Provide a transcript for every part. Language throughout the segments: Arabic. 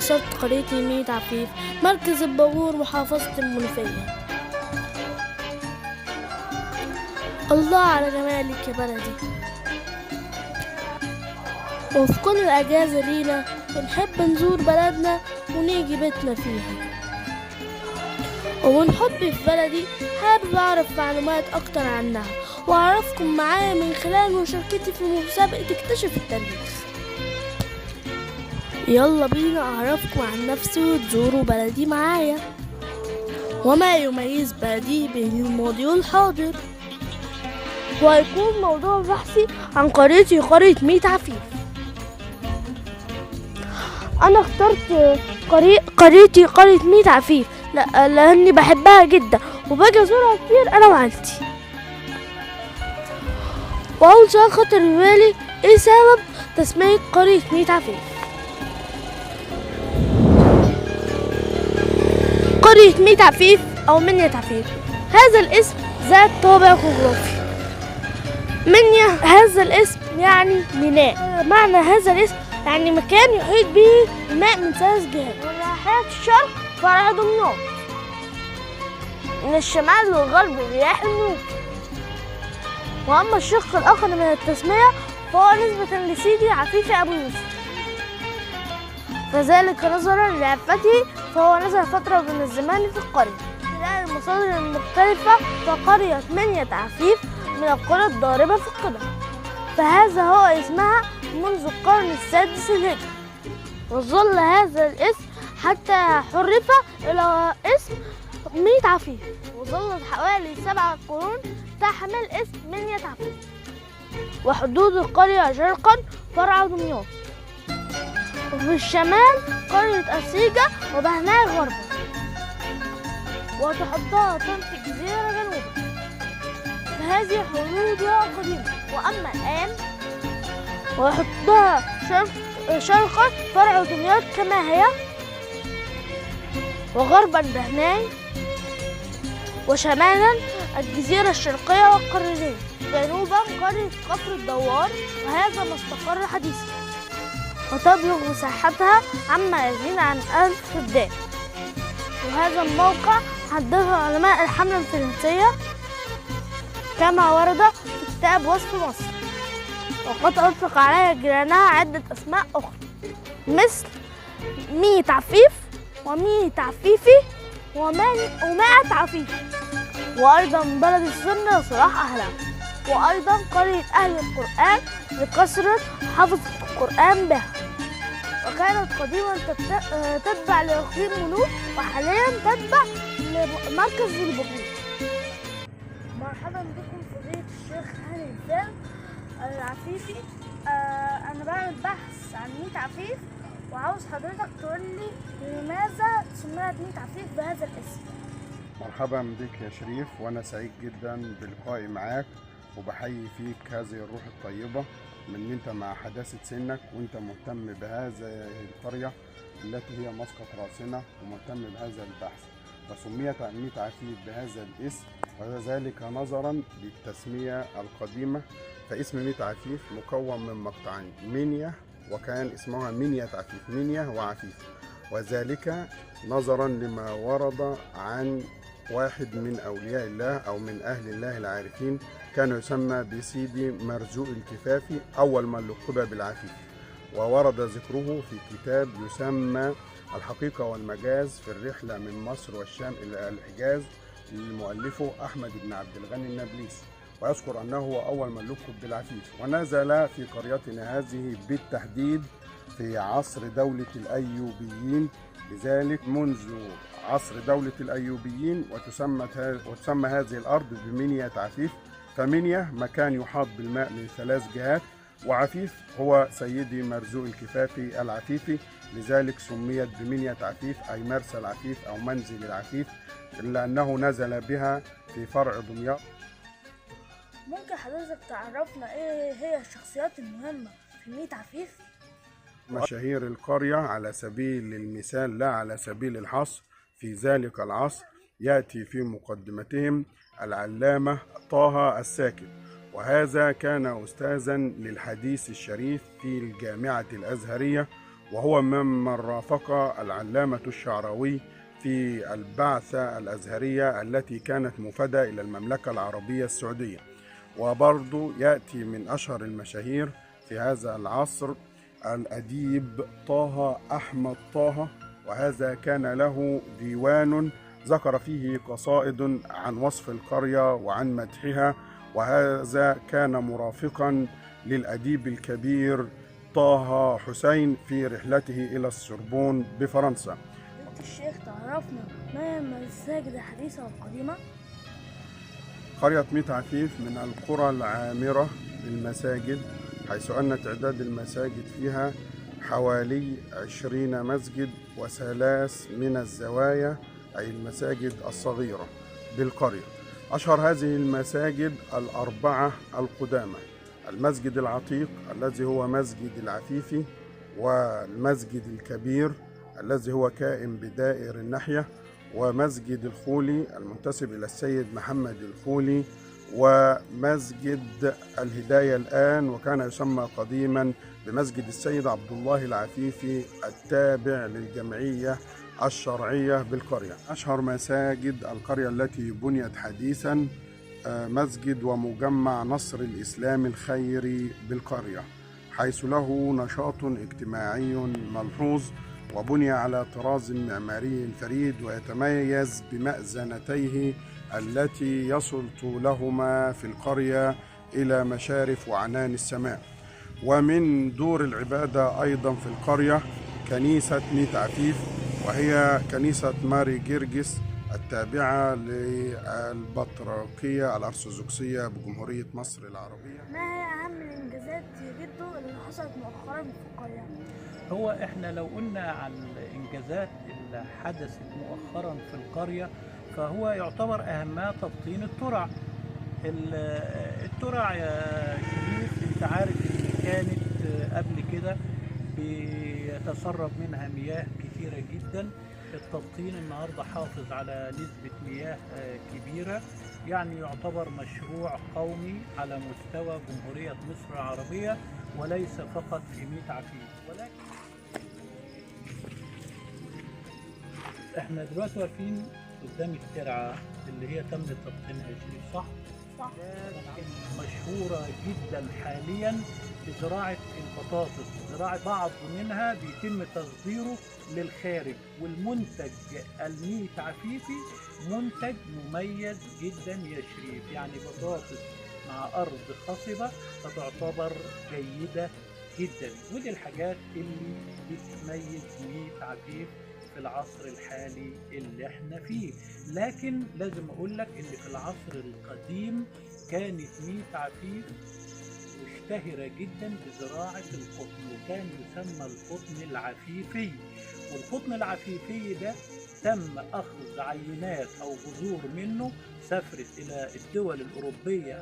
وصلت قرية ميت عفيف مركز الباجور محافظة المنوفية. الله على جمالك يا بلدي. وفي كل الأجازة لينا بنحب نزور بلدنا ونيجي بيتنا فيها. ومن حبي في بلدي حابب أعرف معلومات أكتر عنها وأعرفكم معايا من خلال مشاركتي في مسابقة اكتشف التاريخ. يلا بينا أعرفكم عن نفسي وتزوروا بلدي معايا وما يميز بلدي بين الماضي والحاضر. وهيكون موضوع بحثي عن قرية ميت عفيف. أنا اخترت قرية ميت عفيف لأني بحبها جدا وباجي أزورها كتير أنا وعيلتي. وأول سؤال خطر في بالي إيه سبب تسمية قرية ميت عفيف؟ قرية ميت عفيف أو منية عفيف هذا الاسم ذات طابع جغرافي. منية هذا الاسم يعني ميناء. معنى هذا الاسم يعني مكان يحيط به الماء من 3 جهات. من ناحية الشرق فرع دمياط، من الشمال للغرب رياح النوب. وأما الشق الآخر من التسمية فهو نسبة لسيدي عفيفي أبو يوسف، فذلك نظرا لعفته فهو نزل فترة من الزمان في القرية. خلال المصادر المختلفة فقرية منية عفيف من القرى الضاربة في القدم، فهذا هو اسمها منذ القرن السادس الهجري، وظل هذا الاسم حتى حرف إلى اسم ميت عفيف، وظلت حوالي 7 قرون تحمل اسم منية عفيف. وحدود القرية شرقا فرع دمياط، وفي الشمال قرية أسيجة وبهناء غربا، وتحطها طنط جزيرة جنوبا. فهذه حدودها قديمة. وأما الآن وحدودها شرقا فرع دمياط كما هي، وغربا بهناء، وشمالا الجزيرة الشرقية والقريتين، جنوبا قرية كفر الدوار وهذا ما استقر حديثا، وتبلغ مساحتها عما يزيد عن 1000 فدان. وهذا الموقع حدده علماء الحملة الفرنسية كما ورد في كتاب وصف مصر، وقد أطلق عليها جيرانها عدة أسماء أخرى مثل ميت عفيف وميت عفيفي ومائة عفيف، وأيضا بلد السنة لصلاح أهلها، وأيضا قرية أهل القرآن لكثرة حفظة القرآن بها. وكانت قديما تتبع لإقليم ملوك وحاليا تتبع لمركز الباجور. مرحبا بكم فضيلة الشيخ هاني الفال العفيفي. أنا بعمل بحث عن ميت عفيف وعاوز حضرتك تقول لي لماذا سميت ميت عفيف بهذا الاسم؟ مرحبا بك يا شريف، وأنا سعيد جدا بلقائي معاك وبحيي فيك هذه الروح الطيبة من أنت مع حداثة سنك وأنت مهتم بهذه القرية التي هي مسقط رأسنا ومهتم بهذا البحث. فسميت ميت عفيف بهذا الاسم وذلك نظرا للتسمية القديمة. فاسم ميت عفيف مكون من مقطعين، منية وكان اسمها منية عفيف، منية وعفيف، وذلك نظرا لما ورد عن واحد من أولياء الله أو من أهل الله العارفين كان يسمى بسيدي مرزوق الكفافي أول من لقب بالعفيف، وورد ذكره في كتاب يسمى الحقيقة والمجاز في الرحلة من مصر والشام إلى الحجاز لمؤلفه أحمد بن عبد الغني النابلسي، ويذكر أنه هو أول من لقب بالعفيف. ونزل في قريتنا هذه بالتحديد في عصر دولة الأيوبيين، لذلك منذ عصر دولة الأيوبيين وتسمى هذه الأرض بمنية عفيف. فمنية مكان يحاط بالماء من 3 جهات، وعفيف هو سيدي مرزوق الكفافي العفيفي، لذلك سميت بمنية عفيف أي مرسى العفيف أو منزل العفيف، إلا أنه نزل بها في فرع دمياط. ممكن حضرتك تعرفنا إيه هي الشخصيات المهمة في ميت عفيف؟ مشاهير القرية على سبيل المثال لا على سبيل الحصر في ذلك العصر يأتي في مقدمتهم العلامة طه الساكن، وهذا كان أستاذا للحديث الشريف في الجامعة الأزهرية، وهو ممن رافق العلامة الشعراوي في البعثة الأزهرية التي كانت مفادة إلى المملكة العربية السعودية. وبرضو يأتي من أشهر المشاهير في هذا العصر الأديب طه أحمد طه، وهذا كان له ديوان ذكر فيه قصائد عن وصف القرية وعن مدحها، وهذا كان مرافقا للأديب الكبير طه حسين في رحلته إلى السوربون بفرنسا. الشيخ تعرفنا ما هي المساجد الحديثة والقديمة؟ قرية ميت عفيف من القرى العامرة بالمساجد، حيث أن تعداد المساجد فيها حوالي 20 مسجد وثلاث من الزوايا أي المساجد الصغيرة بالقرية. أشهر هذه المساجد الأربعة القدامى: المسجد العتيق الذي هو مسجد العفيفي، والمسجد الكبير الذي هو كائن بدائر الناحية، ومسجد الخولي المنتسب إلى السيد محمد الخولي، ومسجد الهداية الآن وكان يسمى قديما بمسجد السيد عبد الله العفيفي التابع للجمعية الشرعية بالقرية. أشهر مساجد القرية التي بنيت حديثا مسجد ومجمع نصر الإسلام الخيري بالقرية، حيث له نشاط اجتماعي ملحوظ، وبني على طراز معماري فريد، ويتميز بمأذنتيه التي يصل طولهما في القرية إلى مشارف وعنان السماء. ومن دور العبادة أيضا في القرية كنيسة ميت عفيف، وهي كنيسة ماري جرجس التابعة للبطريركية الأرثوذكسية بجمهورية مصر العربية. ما هي أهم الإنجازات يا جدو اللي حصلت مؤخرا في القرية؟ هو احنا لو قلنا عن الانجازات اللي حدثت مؤخرا في القريه، فهو يعتبر اهمها تبطين الترع. الترع يا شريف انت عارف ان كانت قبل كده بيتسرب منها مياه كتيره جدا. التبطين النهارده حافظ على نسبه مياه كبيره، يعني يعتبر مشروع قومي على مستوى جمهوريه مصر العربيه وليس فقط في ميت عفيف. ولكن احنا دلوقتي واقفين قدام الترعه اللي هي تم تبطينها يا شريف، صح؟ صح. مشهوره جدا حاليا بزراعه البطاطس، زراعه بعض منها بيتم تصديره للخارج، والمنتج الميت عفيفي منتج مميز جدا يا شريف، يعني بطاطس مع ارض خصبه فتعتبر جيده جدا، ودي الحاجات اللي بتميز ميت عفيف في العصر الحالي اللي احنا فيه. لكن لازم اقول لك ان في العصر القديم كانت ميت عفيف مشتهرة جدا بزراعة القطن، وكان يسمى القطن العفيفي. والقطن العفيفي ده تم أخذ عينات أو بذور منه، سافرت إلى الدول الأوروبية،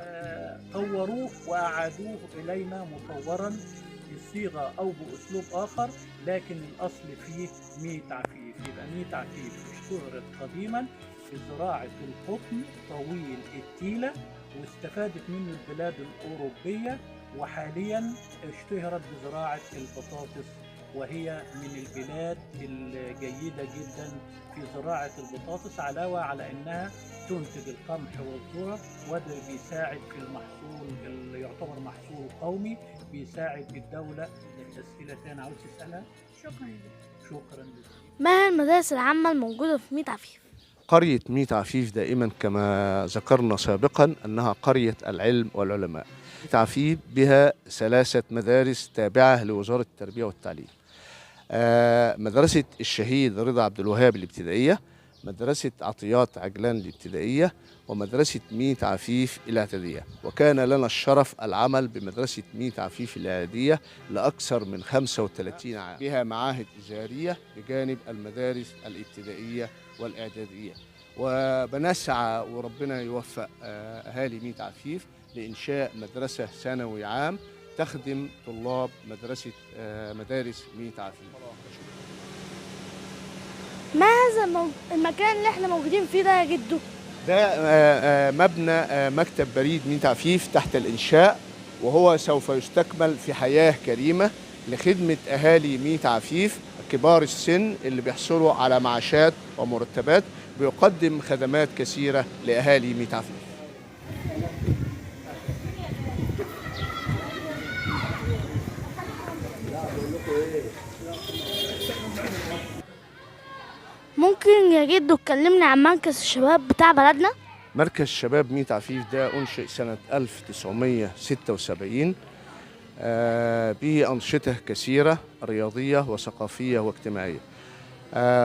طوروه وأعادوه إلينا مطورا بصيغة أو بأسلوب آخر، لكن الأصل فيه ميت عفيف. يبقى ميت عفيف اشتهرت قديما بزراعة القطن طويل التيلة، واستفادت منه البلاد الأوروبية، وحاليا اشتهرت بزراعة البطاطس، وهي من البلاد الجيدة جدا في زراعة البطاطس، علاوة على أنها تنتج القمح والذرة، وده بيساعد في المحصول اللي يعتبر محصول قومي، بيساعد الدولة. الأسئلة تاني عاوز تسألها؟ شكرا جزيلا. ما هي المدارس العامة الموجودة في ميت عفيف؟ قرية ميت عفيف دائما كما ذكرنا سابقا أنها قرية العلم والعلماء. ميت عفيف بها 3 مدارس تابعة لوزارة التربية والتعليم: مدرسة الشهيد رضا عبد الوهاب الابتدائية، مدرسة عطيات عجلان الابتدائية، ومدرسة ميت عفيف الاعدادية. وكان لنا الشرف العمل بمدرسة ميت عفيف الاعدادية لأكثر من 35 عام، بها معاهد إزهارية بجانب المدارس الابتدائية والإعدادية. وبنسعى وربنا يوفق أهالي ميت عفيف لإنشاء مدرسة ثانوي عام تخدم طلاب مدارس ميت عفيف. ما هذا المكان اللي احنا موجودين فيه ده يا جدو؟ ده مبنى مكتب بريد ميت عفيف تحت الإنشاء، وهو سوف يستكمل في حياة كريمة لخدمة أهالي ميت عفيف كبار السن اللي بيحصلوا على معاشات ومرتبات، بيقدم خدمات كثيرة لأهالي ميت عفيف. ممكن يا جدو تكلمني عن مركز الشباب بتاع بلدنا؟ مركز شباب ميت عفيف ده أنشئ سنة 1976 بأنشطة كثيرة رياضية وثقافية واجتماعية.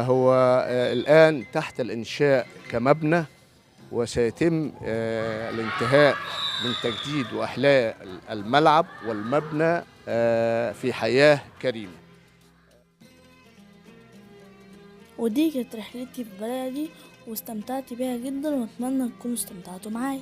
هو الآن تحت الإنشاء كمبنى، وسيتم الانتهاء من تجديد وإحلاء الملعب والمبنى في حياة كريمة. ودي كانت رحلتي في بلدي واستمتعت بيها جدا، واتمنى تكونوا استمتعتوا معايا.